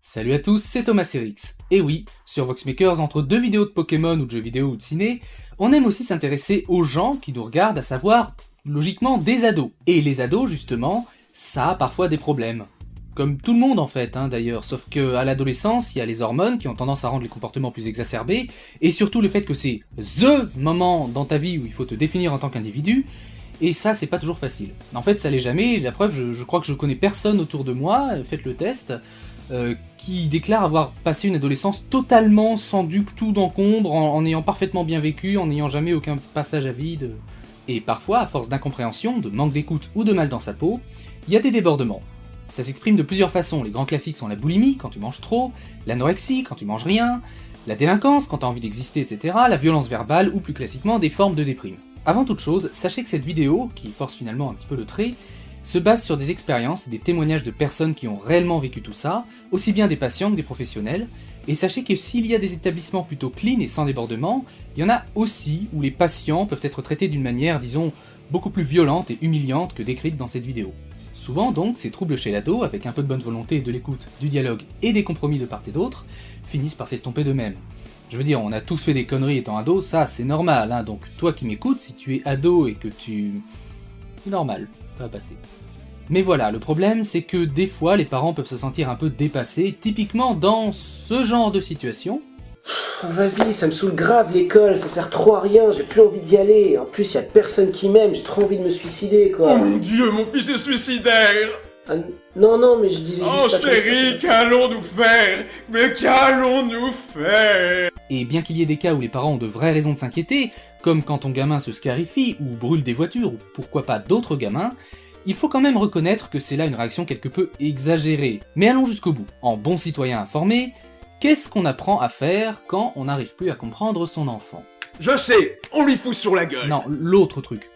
Salut à tous, c'est Thomas Serix. Et oui, sur Voxmakers, entre deux vidéos de Pokémon ou de jeux vidéo ou de ciné, on aime aussi s'intéresser aux gens qui nous regardent, à savoir, logiquement, des ados. Et les ados, justement, ça a parfois des problèmes. Comme tout le monde en fait, d'ailleurs, sauf qu'à l'adolescence, il y a les hormones qui ont tendance à rendre les comportements plus exacerbés, et surtout le fait que c'est THE moment dans ta vie où il faut te définir en tant qu'individu, et ça c'est pas toujours facile. En fait ça l'est jamais, la preuve, je crois que je connais personne autour de moi, faites le test, qui déclare avoir passé une adolescence totalement sans du tout d'encombre, en ayant parfaitement bien vécu, en n'ayant jamais aucun passage à vide. Et parfois, à force d'incompréhension, de manque d'écoute ou de mal dans sa peau, il y a des débordements. Ça s'exprime de plusieurs façons, les grands classiques sont la boulimie, quand tu manges trop, l'anorexie, quand tu manges rien, la délinquance, quand tu as envie d'exister, etc., la violence verbale, ou plus classiquement, des formes de déprime. Avant toute chose, sachez que cette vidéo, qui force finalement un petit peu le trait, se base sur des expériences et des témoignages de personnes qui ont réellement vécu tout ça, aussi bien des patients que des professionnels, et sachez que s'il y a des établissements plutôt clean et sans débordement, il y en a aussi où les patients peuvent être traités d'une manière, disons, beaucoup plus violente et humiliante que décrite dans cette vidéo. Souvent donc, ces troubles chez l'ado, avec un peu de bonne volonté, de l'écoute, du dialogue et des compromis de part et d'autre, finissent par s'estomper d'eux-mêmes. Je veux dire, on a tous fait des conneries étant ado, ça c'est normal, donc toi qui m'écoutes, si tu es ado et que tu... c'est normal, ça va passer. Mais voilà, le problème c'est que des fois les parents peuvent se sentir un peu dépassés, typiquement dans ce genre de situation. Vas-y, ça me saoule grave l'école, ça sert trop à rien, j'ai plus envie d'y aller. En plus, y a personne qui m'aime, j'ai trop envie de me suicider, quoi. Oh mon dieu, mon fils est suicidaire! Ah, non, mais je disais Oh juste... chérie, qu'allons-nous faire? Mais qu'allons-nous faire? Et bien qu'il y ait des cas où les parents ont de vraies raisons de s'inquiéter, comme quand ton gamin se scarifie ou brûle des voitures, ou pourquoi pas d'autres gamins, il faut quand même reconnaître que c'est là une réaction quelque peu exagérée. Mais allons jusqu'au bout. En bon citoyen informé, qu'est-ce qu'on apprend à faire quand on n'arrive plus à comprendre son enfant? Je sais, on lui fout sur la gueule! Non, l'autre truc.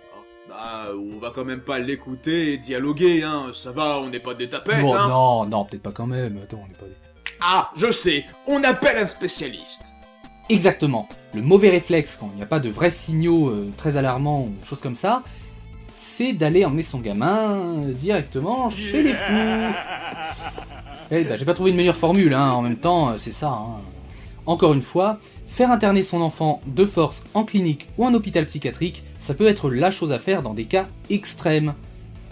Bah, on va quand même pas l'écouter et dialoguer, ça va, on n'est pas des tapettes, Bon, non, peut-être pas quand même, attends, on n'est pas des... Ah, je sais, on appelle un spécialiste! Exactement. Le mauvais réflexe, quand il n'y a pas de vrais signaux très alarmants ou choses comme ça, c'est d'aller emmener son gamin directement chez les fous. Eh ben, j'ai pas trouvé une meilleure formule, en même temps, c'est ça. Encore une fois, faire interner son enfant de force en clinique ou en hôpital psychiatrique, ça peut être la chose à faire dans des cas extrêmes.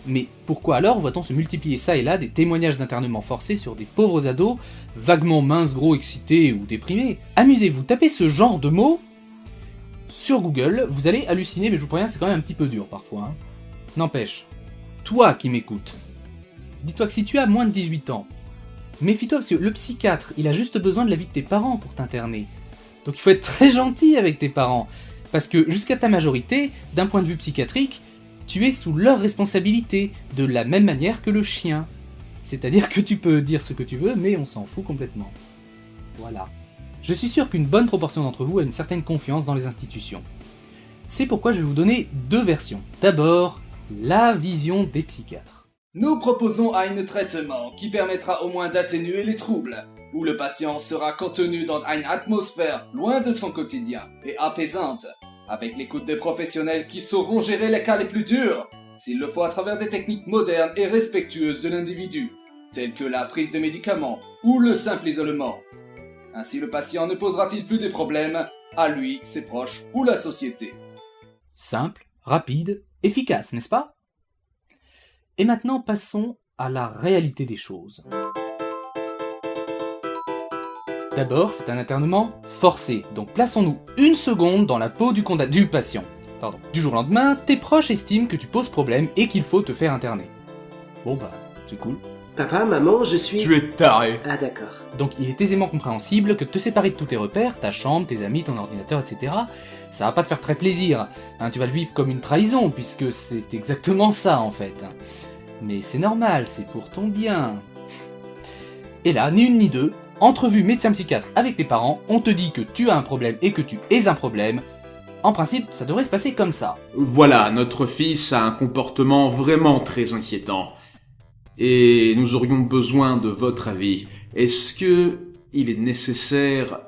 Mais pourquoi alors voit-on se multiplier ça et là des témoignages d'internement forcé sur des pauvres ados, vaguement minces, gros, excités ou déprimés? Amusez-vous, tapez ce genre de mots sur Google, vous allez halluciner, mais je vous préviens, c'est quand même un petit peu dur parfois. N'empêche, toi qui m'écoutes, dis-toi que si tu as moins de 18 ans, méfie-toi parce que le psychiatre, il a juste besoin de l'avis de tes parents pour t'interner. Donc il faut être très gentil avec tes parents, parce que jusqu'à ta majorité, d'un point de vue psychiatrique, tu es sous leur responsabilité, de la même manière que le chien. C'est-à-dire que tu peux dire ce que tu veux, mais on s'en fout complètement. Voilà. Je suis sûr qu'une bonne proportion d'entre vous a une certaine confiance dans les institutions. C'est pourquoi je vais vous donner deux versions. D'abord, la vision des psychiatres. Nous proposons un traitement qui permettra au moins d'atténuer les troubles, où le patient sera contenu dans une atmosphère loin de son quotidien et apaisante, avec l'écoute des professionnels qui sauront gérer les cas les plus durs, s'il le faut à travers des techniques modernes et respectueuses de l'individu, telles que la prise de médicaments ou le simple isolement. Ainsi le patient ne posera-t-il plus des problèmes à lui, ses proches ou la société. Simple, rapide, efficace, n'est-ce pas? Et maintenant passons à la réalité des choses. D'abord, c'est un internement forcé, donc plaçons-nous une seconde dans la peau du patient. Du jour au lendemain, tes proches estiment que tu poses problème et qu'il faut te faire interner. Bon bah, c'est cool. Papa, maman, je suis... Tu es taré! Ah d'accord. Donc il est aisément compréhensible que te séparer de tous tes repères, ta chambre, tes amis, ton ordinateur, etc., ça va pas te faire très plaisir. Tu vas le vivre comme une trahison, puisque c'est exactement ça en fait. Mais c'est normal, c'est pour ton bien. Et là, ni une ni deux, entrevue médecin-psychiatre avec tes parents, on te dit que tu as un problème et que tu es un problème. En principe, ça devrait se passer comme ça. Voilà, notre fils a un comportement vraiment très inquiétant. Et nous aurions besoin de votre avis. Est-ce que il est nécessaire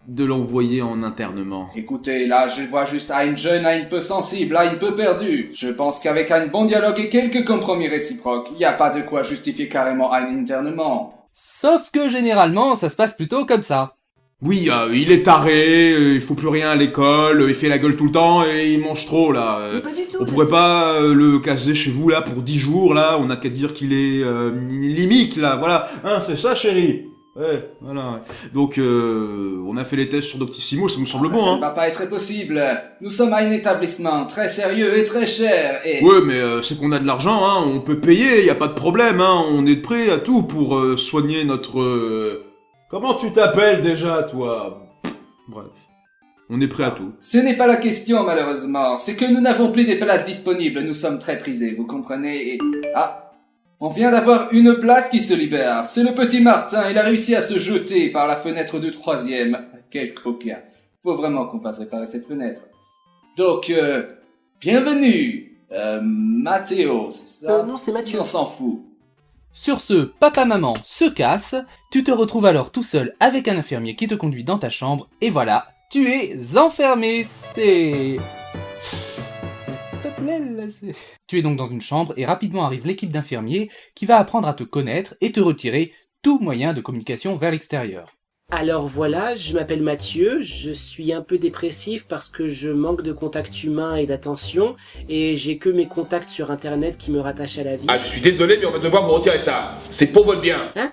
de l'envoyer en internement? Écoutez, là je vois juste un jeune, un peu sensible, un peu perdu. Je pense qu'avec un bon dialogue et quelques compromis réciproques, il n'y a pas de quoi justifier carrément un internement. Sauf que généralement, ça se passe plutôt comme ça. Oui, il est taré, il faut plus rien à l'école, il fait la gueule tout le temps et il mange trop là. Mais pas du tout. On pourrait pas le caser chez vous là pour 10 jours là, on a qu'à dire qu'il est limique là, voilà. Hein, c'est ça chérie. Ouais, voilà. Ouais. Donc on a fait les tests sur Doctissimo, ça nous semble bon Ça hein. ne va pas être possible. Nous sommes à un établissement très sérieux et très cher et... Ouais, mais c'est qu'on a de l'argent hein, on peut payer, y a pas de problème hein, on est prêt à tout pour soigner notre Comment tu t'appelles déjà toi? Bref. On est prêt à tout. Ce n'est pas la question, malheureusement. C'est que nous n'avons plus des places disponibles. Nous sommes très prisés, vous comprenez? Et... Ah, on vient d'avoir une place qui se libère. C'est le petit Martin. Il a réussi à se jeter par la fenêtre du 3e. Quel coquin. Faut vraiment qu'on fasse réparer cette fenêtre. Donc, bienvenue. Mathéo, c'est ça? Non, c'est Mathieu. On s'en fout. Sur ce, papa-maman se casse, tu te retrouves alors tout seul avec un infirmier qui te conduit dans ta chambre, et voilà, tu es enfermé, c'est... Tu es donc dans une chambre, et rapidement arrive l'équipe d'infirmiers qui va apprendre à te connaître et te retirer tout moyen de communication vers l'extérieur. Alors voilà, je m'appelle Mathieu, je suis un peu dépressif parce que je manque de contact humain et d'attention, et j'ai que mes contacts sur internet qui me rattachent à la vie. Ah, je suis désolé, mais on va devoir vous retirer ça. C'est pour votre bien. Hein?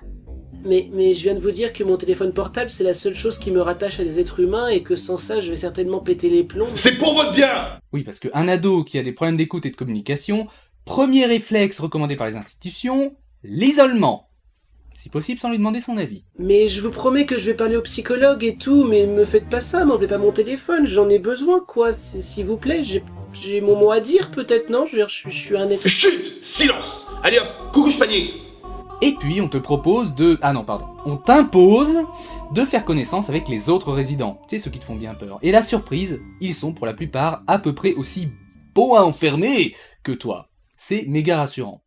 Mais je viens de vous dire que mon téléphone portable c'est la seule chose qui me rattache à des êtres humains et que sans ça je vais certainement péter les plombs. C'est pour votre bien. Oui, parce qu'un ado qui a des problèmes d'écoute et de communication, premier réflexe recommandé par les institutions, l'isolement. Si possible sans lui demander son avis. Mais je vous promets que je vais parler au psychologue et tout, mais me faites pas ça, m'enlevez pas mon téléphone, j'en ai besoin quoi, s'il vous plaît, j'ai mon mot à dire peut-être, non? Je suis un être... Chut! Silence! Allez hop, coucou panier. Et puis on te propose de... Ah non, pardon. On t'impose de faire connaissance avec les autres résidents. Tu sais, ceux qui te font bien peur. Et la surprise, ils sont pour la plupart à peu près aussi bons à enfermer que toi. C'est méga rassurant.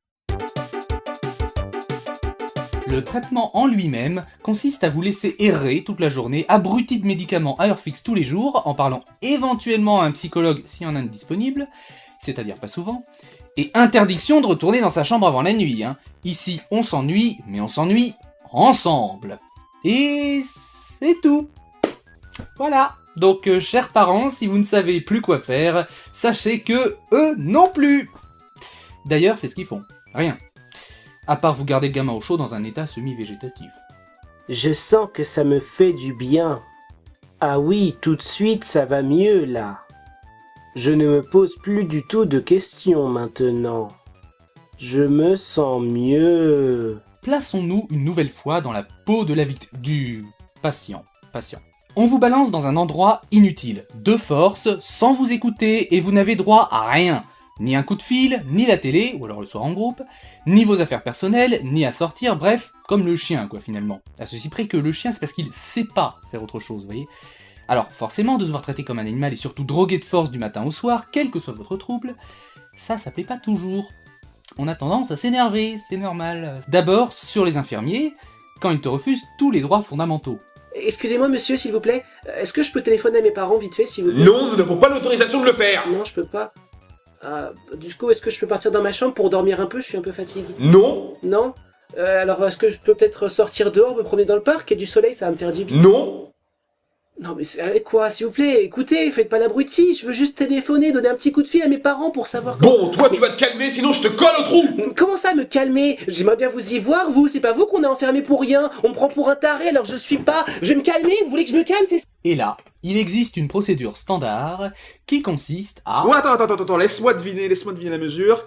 Le traitement en lui-même consiste à vous laisser errer toute la journée, abruti de médicaments à heure fixe tous les jours, en parlant éventuellement à un psychologue s'il y en a un disponible, c'est-à-dire pas souvent, et interdiction de retourner dans sa chambre avant la nuit. Hein. Ici, on s'ennuie, mais on s'ennuie ensemble. Et c'est tout. Voilà. Donc, chers parents, si vous ne savez plus quoi faire, sachez que eux non plus. D'ailleurs, c'est ce qu'ils font. Rien. À part vous garder le gamin au chaud dans un état semi-végétatif. Je sens que ça me fait du bien. Ah oui, tout de suite ça va mieux là. Je ne me pose plus du tout de questions maintenant. Je me sens mieux. Plaçons-nous une nouvelle fois dans la peau de du patient. On vous balance dans un endroit inutile, de force, sans vous écouter, et vous n'avez droit à rien. Ni un coup de fil, ni la télé, ou alors le soir en groupe, ni vos affaires personnelles, ni à sortir, bref, comme le chien quoi finalement. À ceci près que le chien c'est parce qu'il sait pas faire autre chose, vous voyez. Alors forcément de se voir traiter comme un animal et surtout drogué de force du matin au soir, quel que soit votre trouble, ça plaît pas toujours. On a tendance à s'énerver, c'est normal. D'abord sur les infirmiers, quand ils te refusent tous les droits fondamentaux. Excusez-moi monsieur s'il vous plaît, est-ce que je peux téléphoner à mes parents vite fait s'il vous plaît? Non, nous n'avons pas l'autorisation de le faire. Non, je peux pas. Du coup, est-ce que je peux partir dans ma chambre pour dormir un peu? Je suis un peu fatigué. Non. Non? Alors, est-ce que je peux peut-être sortir dehors, me promener dans le parc et du soleil, ça va me faire du bien? Non. Non, mais allez, quoi, s'il vous plaît, écoutez, faites pas l'abruti, je veux juste téléphoner, donner un petit coup de fil à mes parents pour savoir... Bon, toi tu vas te calmer, sinon je te colle au trou. Comment ça, me calmer? J'aimerais bien vous y voir, vous, c'est pas vous qu'on a enfermé pour rien, on me prend pour un taré alors je suis pas... Je vais me calmer, vous voulez que je me calme, c'est ça? Et là, il existe une procédure standard qui consiste à... Oh, attends, laisse-moi deviner la mesure.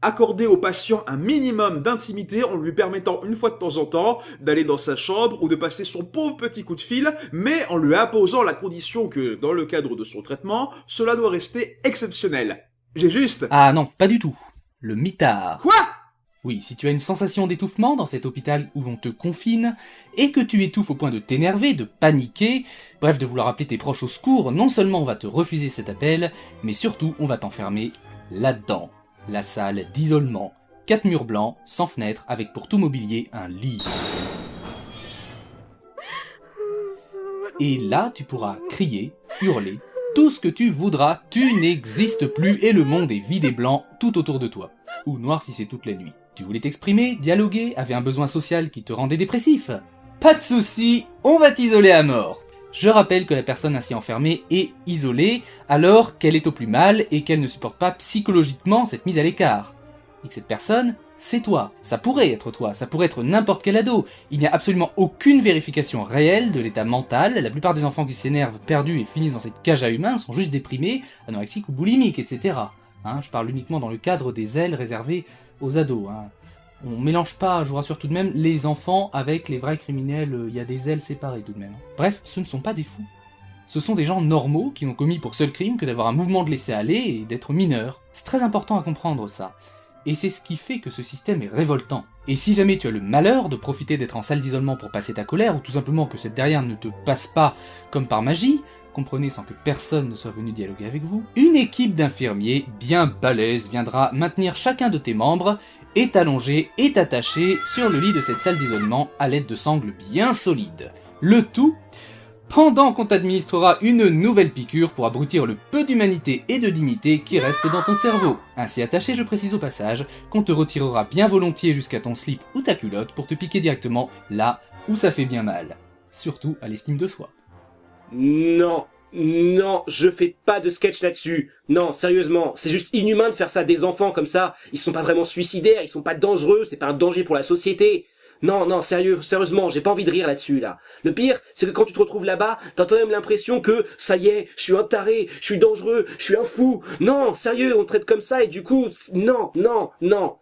Accorder au patient un minimum d'intimité en lui permettant une fois de temps en temps d'aller dans sa chambre ou de passer son pauvre petit coup de fil, mais en lui imposant la condition que, dans le cadre de son traitement, cela doit rester exceptionnel. J'ai juste... Ah non, pas du tout. Le mitard. Quoi? Oui, si tu as une sensation d'étouffement dans cet hôpital où l'on te confine, et que tu étouffes au point de t'énerver, de paniquer, bref de vouloir appeler tes proches au secours, non seulement on va te refuser cet appel, mais surtout on va t'enfermer là-dedans. La salle d'isolement, 4 murs blancs, sans fenêtre, avec pour tout mobilier un lit. Et là, tu pourras crier, hurler, tout ce que tu voudras, tu n'existes plus et le monde est vide et blanc tout autour de toi. Ou noir si c'est toute la nuit. Tu voulais t'exprimer, dialoguer, avais un besoin social qui te rendait dépressif? Pas de soucis, on va t'isoler à mort. Je rappelle que la personne ainsi enfermée est isolée alors qu'elle est au plus mal et qu'elle ne supporte pas psychologiquement cette mise à l'écart. Et que cette personne, c'est toi. Ça pourrait être toi, ça pourrait être n'importe quel ado. Il n'y a absolument aucune vérification réelle de l'état mental. La plupart des enfants qui s'énervent, perdus et finissent dans cette cage à humains sont juste déprimés, anorexiques ou boulimiques, etc. Je parle uniquement dans le cadre des ailes réservées aux ados. On mélange pas, je vous rassure tout de même, les enfants avec les vrais criminels, il y a des ailes séparées tout de même. Bref, ce ne sont pas des fous. Ce sont des gens normaux qui n'ont commis pour seul crime que d'avoir un mouvement de laisser aller et d'être mineurs. C'est très important à comprendre ça. Et c'est ce qui fait que ce système est révoltant. Et si jamais tu as le malheur de profiter d'être en salle d'isolement pour passer ta colère, ou tout simplement que cette dernière ne te passe pas comme par magie, comprenez sans que personne ne soit venu dialoguer avec vous, une équipe d'infirmiers bien balèze viendra maintenir chacun de tes membres, est allongé et attaché sur le lit de cette salle d'isolement à l'aide de sangles bien solides. Le tout pendant qu'on t'administrera une nouvelle piqûre pour abrutir le peu d'humanité et de dignité qui reste dans ton cerveau. Ainsi attaché, je précise au passage, qu'on te retirera bien volontiers jusqu'à ton slip ou ta culotte pour te piquer directement là où ça fait bien mal. Surtout à l'estime de soi. Non, je fais pas de sketch là-dessus. Non, sérieusement, c'est juste inhumain de faire ça à des enfants comme ça. Ils sont pas vraiment suicidaires, ils sont pas dangereux, c'est pas un danger pour la société. Non, sérieusement, j'ai pas envie de rire là-dessus, là. Le pire, c'est que quand tu te retrouves là-bas, t'as quand même l'impression que, ça y est, je suis un taré, je suis dangereux, je suis un fou. Non, sérieux, on te traite comme ça et du coup, non,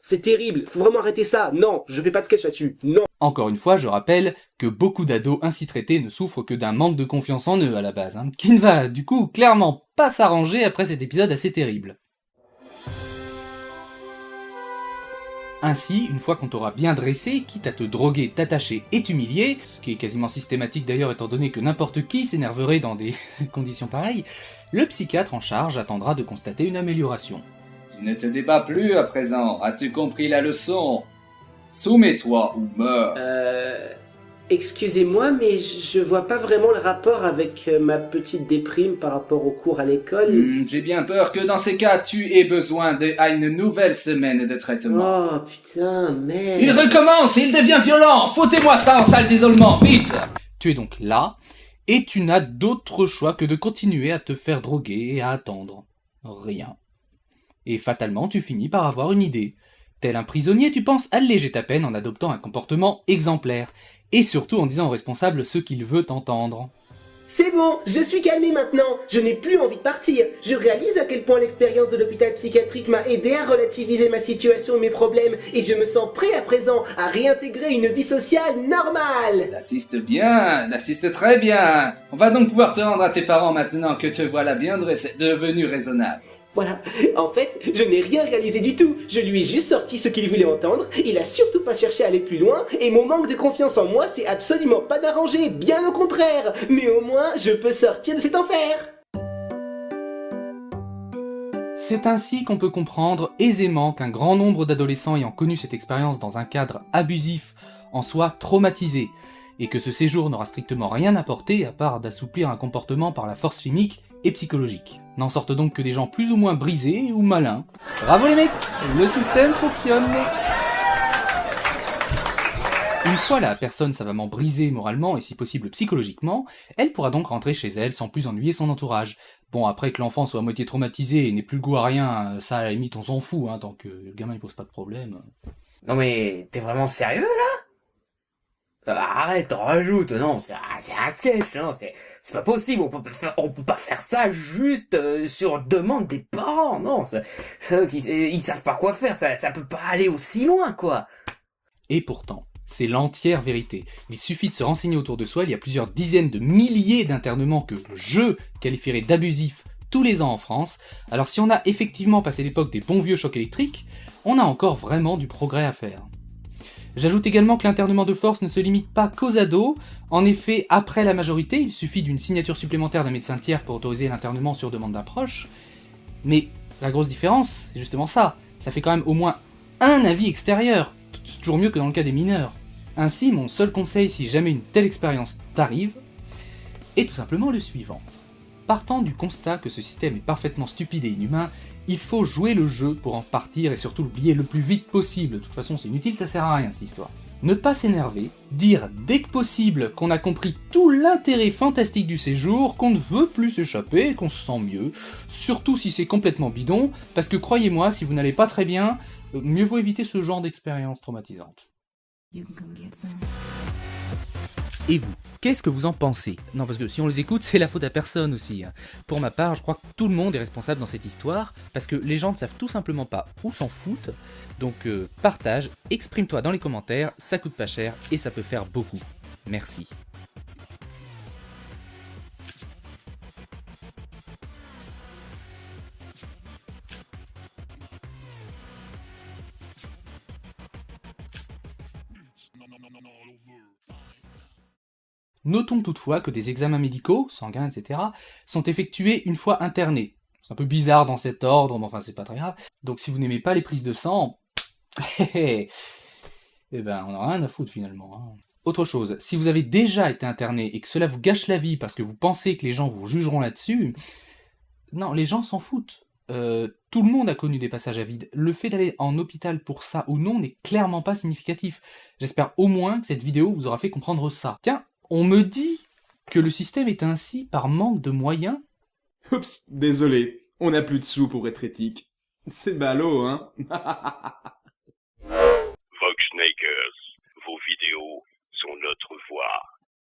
c'est terrible. Faut vraiment arrêter ça. Non, je fais pas de sketch là-dessus. Non. Encore une fois, je rappelle que beaucoup d'ados ainsi traités ne souffrent que d'un manque de confiance en eux à la base, qui ne va du coup clairement pas s'arranger après cet épisode assez terrible. Ainsi, une fois qu'on t'aura bien dressé, quitte à te droguer, t'attacher et t'humilier, ce qui est quasiment systématique d'ailleurs étant donné que n'importe qui s'énerverait dans des conditions pareilles, le psychiatre en charge attendra de constater une amélioration. Tu ne te débats plus à présent, as-tu compris la leçon? Soumets-toi ou meurs. Excusez-moi, mais je vois pas vraiment le rapport avec ma petite déprime par rapport au cours à l'école. J'ai bien peur que dans ces cas, tu aies besoin à une nouvelle semaine de traitement. Oh putain, merde. Il recommence, il devient violent. Foutez-moi ça en salle d'isolement, vite. Tu es donc là, et tu n'as d'autre choix que de continuer à te faire droguer et à attendre. Rien. Et fatalement, tu finis par avoir une idée. Tel un prisonnier, tu penses alléger ta peine en adoptant un comportement exemplaire. Et surtout en disant au responsable ce qu'il veut entendre. C'est bon, je suis calmé maintenant, je n'ai plus envie de partir. Je réalise à quel point l'expérience de l'hôpital psychiatrique m'a aidé à relativiser ma situation et mes problèmes, et je me sens prêt à présent à réintégrer une vie sociale normale. L'assiste bien, l'assiste très bien. On va donc pouvoir te rendre à tes parents maintenant que te voilà bien devenu raisonnable. Voilà, en fait, je n'ai rien réalisé du tout. Je lui ai juste sorti ce qu'il voulait entendre, il a surtout pas cherché à aller plus loin, et mon manque de confiance en moi s'est absolument pas arrangé, bien au contraire. Mais au moins, je peux sortir de cet enfer. C'est ainsi qu'on peut comprendre aisément qu'un grand nombre d'adolescents ayant connu cette expérience dans un cadre abusif en soient traumatisés, et que ce séjour n'aura strictement rien apporté à part d'assouplir un comportement par la force chimique et psychologique. N'en sortent donc que des gens plus ou moins brisés ou malins. Bravo les mecs, le système fonctionne. Une fois la personne savamment brisée moralement et si possible psychologiquement, elle pourra donc rentrer chez elle sans plus ennuyer son entourage. Bon, après que l'enfant soit à moitié traumatisé et n'ait plus le goût à rien, ça à la limite on s'en fout, tant que le gamin il pose pas de problème. Non mais, t'es vraiment sérieux là? Arrête, t'en rajoutes, non, c'est un sketch, non, c'est pas possible, on peut pas faire ça juste sur demande des parents, non, ils savent pas quoi faire, ça peut pas aller aussi loin, quoi. Et pourtant, c'est l'entière vérité. Il suffit de se renseigner autour de soi, il y a plusieurs dizaines de milliers d'internements que je qualifierais d'abusifs tous les ans en France. Alors si on a effectivement passé l'époque des bons vieux chocs électriques, on a encore vraiment du progrès à faire. J'ajoute également que l'internement de force ne se limite pas qu'aux ados. En effet, après la majorité, il suffit d'une signature supplémentaire d'un médecin tiers pour autoriser l'internement sur demande d'un proche. Mais la grosse différence, c'est justement ça. Ça fait quand même au moins un avis extérieur. C'est toujours mieux que dans le cas des mineurs. Ainsi, mon seul conseil si jamais une telle expérience t'arrive, est tout simplement le suivant. Partant du constat que ce système est parfaitement stupide et inhumain, Il faut jouer le jeu pour en partir et surtout l'oublier le plus vite possible. De toute façon, c'est inutile, ça sert à rien cette histoire. Ne pas s'énerver, dire dès que possible qu'on a compris tout l'intérêt fantastique du séjour, qu'on ne veut plus s'échapper, qu'on se sent mieux, surtout si c'est complètement bidon, parce que croyez-moi, si vous n'allez pas très bien, mieux vaut éviter ce genre d'expérience traumatisante. Et vous, qu'est-ce que vous en pensez? Non, parce que si on les écoute, c'est la faute à personne aussi. Pour ma part, je crois que tout le monde est responsable dans cette histoire, parce que les gens ne savent tout simplement pas où s'en foutent. Donc partage, exprime-toi dans les commentaires, ça coûte pas cher et ça peut faire beaucoup. Merci. Notons toutefois que des examens médicaux, sanguins, etc., sont effectués une fois internés. C'est un peu bizarre dans cet ordre, mais enfin c'est pas très grave. Donc si vous n'aimez pas les prises de sang, eh ben on n'a rien à foutre finalement. Autre chose, si vous avez déjà été interné et que cela vous gâche la vie parce que vous pensez que les gens vous jugeront là-dessus, non, les gens s'en foutent. Tout le monde a connu des passages à vide. Le fait d'aller en hôpital pour ça ou non n'est clairement pas significatif. J'espère au moins que cette vidéo vous aura fait comprendre ça. Tiens, on me dit que le système est ainsi par manque de moyens. Oups, désolé, on n'a plus de sous pour être éthique. C'est ballot, hein.